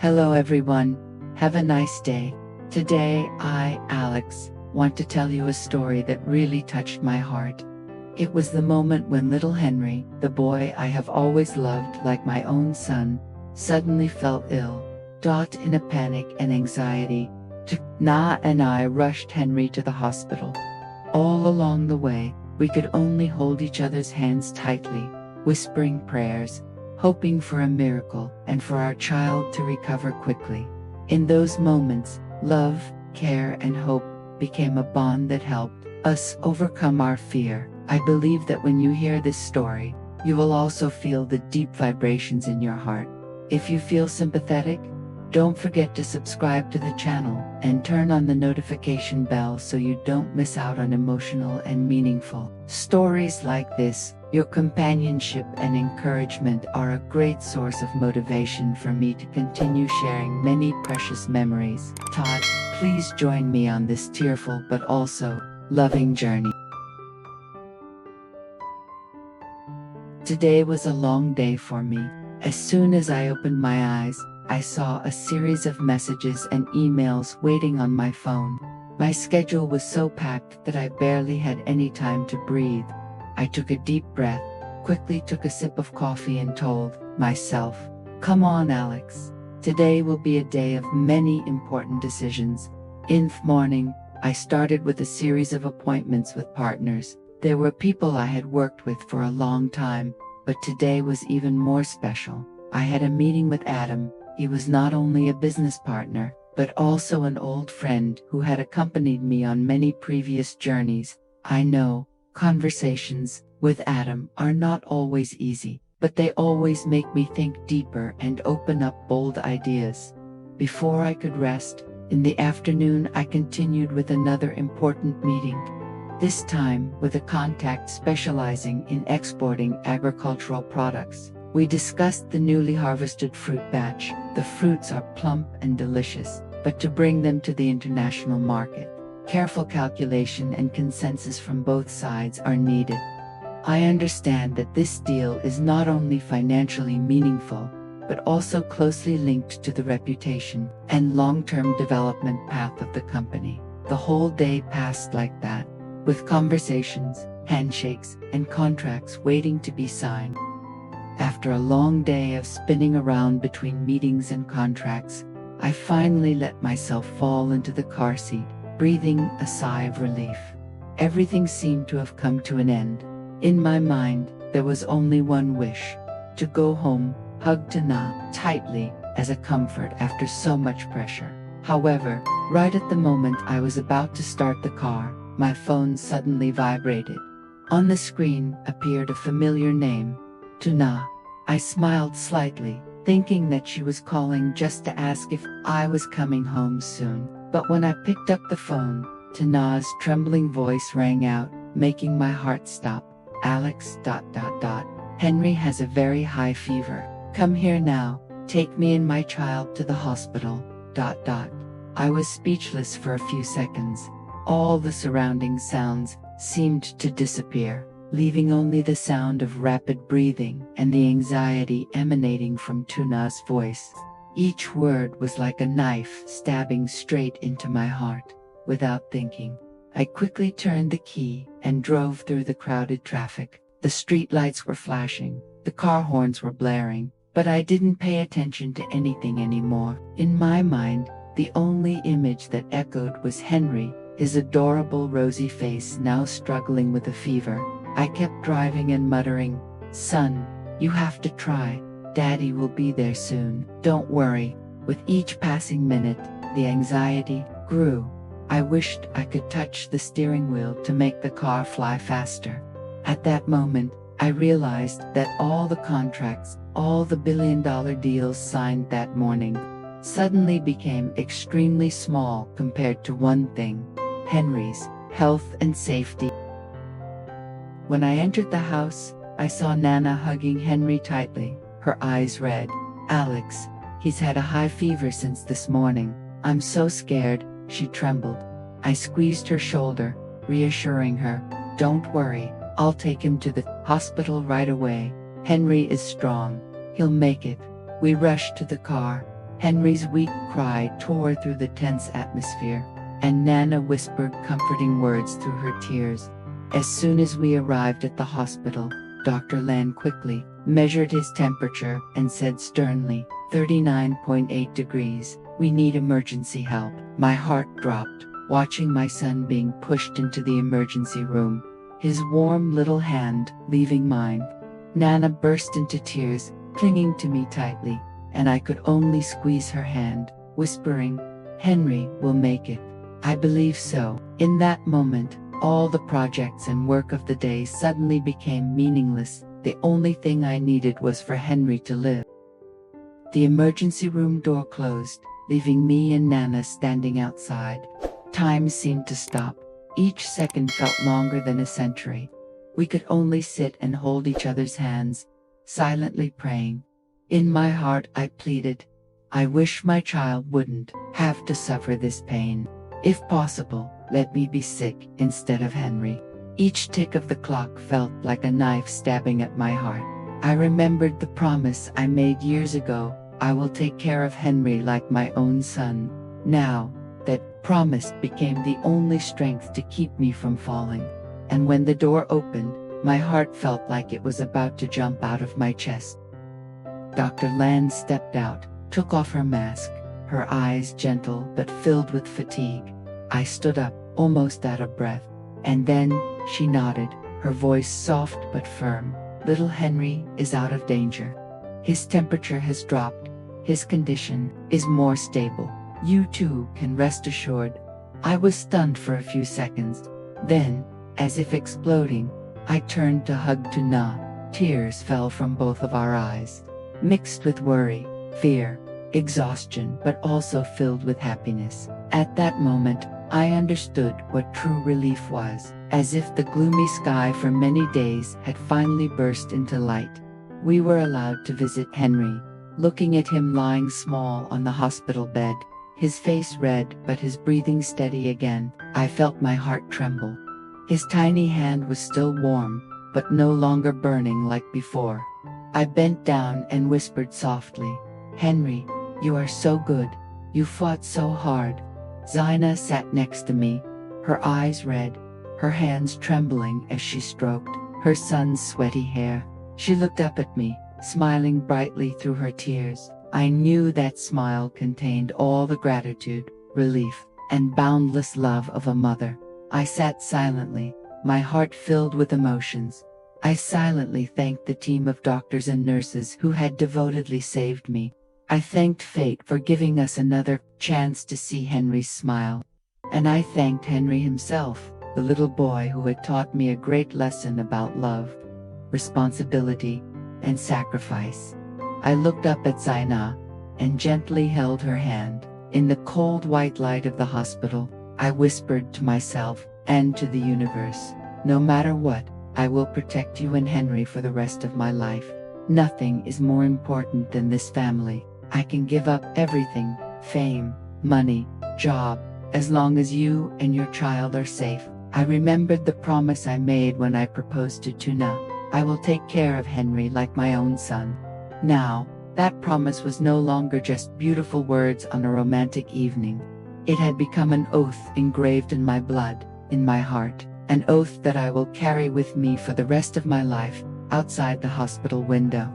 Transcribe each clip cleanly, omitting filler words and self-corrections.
Hello everyone, have a nice day. Today I, Alex, want to tell you a story that really touched my heart. It was the moment when little Henry, the boy I have always loved like my own son, suddenly fell ill. In a panic and anxiety, nhat and I rushed Henry to the hospital. All along the way, we could only hold each other's hands tightly, whispering prayers, hoping for a miracle and for our child to recover quickly. In those moments, love, care and hope became a bond that helped us overcome our fear. I believe that when you hear this story, you will also feel the deep vibrations in your heart. If you feel sympathetic, don't forget to subscribe to the channel and turn on the notification bell so you don't miss out on emotional and meaningful stories like this. Your companionship and encouragement are a great source of motivation for me to continue sharing many precious memories. Please join me on this tearful but also loving journey. Today was a long day for me. As soon as I opened my eyes, I saw a series of messages and emails waiting on my phone. My schedule was so packed that I barely had any time to breathe. I took a deep breath, quickly took a sip of coffee and told myself, "Come on, Alex. Today will be a day of many important decisions." In the morning, I started with a series of appointments with partners. There were people I had worked with for a long time, but today was even more special. I had a meeting with Adam. He was not only a business partner, but also an old friend who had accompanied me on many previous journeys. I know, conversations with Adam are not always easy, but they always make me think deeper and open up bold ideas. Before I could rest, in the afternoon I continued with another important meeting. This time with a contact specializing in exporting agricultural products. We discussed the newly harvested fruit batch. The fruits are plump and delicious, but to bring them to the international market, careful calculation and consensus from both sides are needed. I understand that this deal is not only financially meaningful, but also closely linked to the reputation and long-term development path of the company. The whole day passed like that, with conversations, handshakes, and contracts waiting to be signed. After a long day of spinning around between meetings and contracts, I finally let myself fall into the car seat, breathing a sigh of relief. Everything seemed to have come to an end. In my mind, there was only one wish: to go home, hug nhat tightly, as a comfort after so much pressure. However, right at the moment I was about to start the car, my phone suddenly vibrated. On the screen appeared a familiar name, nhat. I smiled slightly, thinking that she was calling just to ask if I was coming home soon. But when I picked up the phone, nhat's trembling voice rang out, making my heart stop. "Alex... Henry has a very high fever. Come here now, take me and my child to the hospital... I was speechless for a few seconds. All the surrounding sounds seemed to disappear, leaving only the sound of rapid breathing and the anxiety emanating from nhat's voice. Each word was like a knife stabbing straight into my heart. Without thinking, I quickly turned the key and drove through the crowded traffic. The street lights were flashing, the car horns were blaring, but I didn't pay attention to anything anymore. In my mind, the only image that echoed was Henry, his adorable rosy face now struggling with a fever. I kept driving and muttering, "Son, you have to try. Daddy will be there soon. Don't worry." With each passing minute, the anxiety grew. I wished I could touch the steering wheel to make the car fly faster. At that moment, I realized that all the contracts, all the billion-dollar deals signed that morning, suddenly became extremely small compared to one thing: Henry's health and safety. When I entered the house, I saw Nana hugging Henry tightly, her eyes red. "Alex, he's had a high fever since this morning. I'm so scared," she trembled. I squeezed her shoulder, reassuring her, "Don't worry, I'll take him to the hospital right away. Henry is strong. He'll make it." We rushed to the car. Henry's weak cry tore through the tense atmosphere, and Nana whispered comforting words through her tears. As soon as we arrived at the hospital, Dr. Lan quickly measured his temperature and said sternly, 39.8 degrees, we need emergency help. My heart dropped, watching my son being pushed into the emergency room, his warm little hand leaving mine. Nana burst into tears, clinging to me tightly, and I could only squeeze her hand, whispering, Henry will make it. I believe so. In that moment, all the projects and work of the day suddenly became meaningless. The only thing I needed was for Henry to live. The emergency room door closed, leaving me and Nana standing outside. Time seemed to stop. Each second felt longer than a century. We could only sit and hold each other's hands, silently praying. In my heart I pleaded, I wish my child wouldn't have to suffer this pain. If possible, let me be sick instead of Henry. Each tick of the clock felt like a knife stabbing at my heart. I remembered the promise I made years ago, I will take care of Henry like my own son. Now, that promise became the only strength to keep me from falling. And when the door opened, my heart felt like it was about to jump out of my chest. Dr. Lan stepped out, took off her mask, her eyes gentle but filled with fatigue. I stood up, almost out of breath. And then, she nodded, her voice soft but firm. Little Henry is out of danger. His temperature has dropped. His condition is more stable. You too can rest assured. I was stunned for a few seconds. Then, as if exploding, I turned to hug Tuna. Tears fell from both of our eyes, mixed with worry, fear, exhaustion, but also filled with happiness. At that moment, I understood what true relief was, as if the gloomy sky for many days had finally burst into light. We were allowed to visit Henry, looking at him lying small on the hospital bed, his face red but his breathing steady again. I felt my heart tremble. His tiny hand was still warm, but no longer burning like before. I bent down and whispered softly, Henry, you are so good. You fought so hard. Zina sat next to me, her eyes red, her hands trembling as she stroked her son's sweaty hair. She looked up at me, smiling brightly through her tears. I knew that smile contained all the gratitude, relief, and boundless love of a mother. I sat silently, my heart filled with emotions. I silently thanked the team of doctors and nurses who had devotedly saved me. I thanked fate for giving us another chance to see Henry's smile. And I thanked Henry himself, the little boy who had taught me a great lesson about love, responsibility, and sacrifice. I looked up at Zina and gently held her hand. In the cold white light of the hospital, I whispered to myself and to the universe, no matter what, I will protect you and Henry for the rest of my life. Nothing is more important than this family. I can give up everything, fame, money, job, as long as you and your child are safe. I remembered the promise I made when I proposed to Tuna. I will take care of Henry like my own son. Now, that promise was no longer just beautiful words on a romantic evening. It had become an oath engraved in my blood, in my heart, an oath that I will carry with me for the rest of my life, outside the hospital window.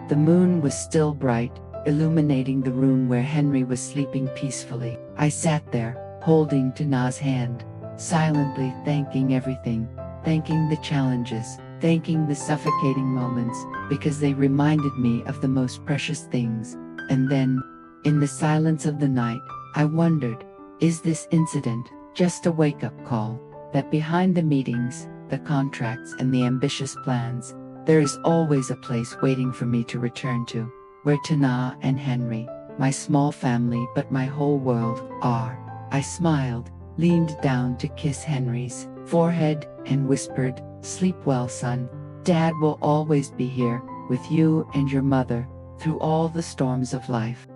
The moon was still bright, illuminating the room where Henry was sleeping peacefully. I sat there, holding Tuna's hand, silently thanking everything, thanking the challenges, thanking the suffocating moments, because they reminded me of the most precious things. And then, in the silence of the night, I wondered, is this incident just a wake-up call? That behind the meetings, the contracts, and the ambitious plans, there is always a place waiting for me to return to, where Tuna and Henry, my small family but my whole world, are. I smiled, leaned down to kiss Henry's forehead, and whispered, sleep well, son. Dad will always be here, with you and your mother, through all the storms of life.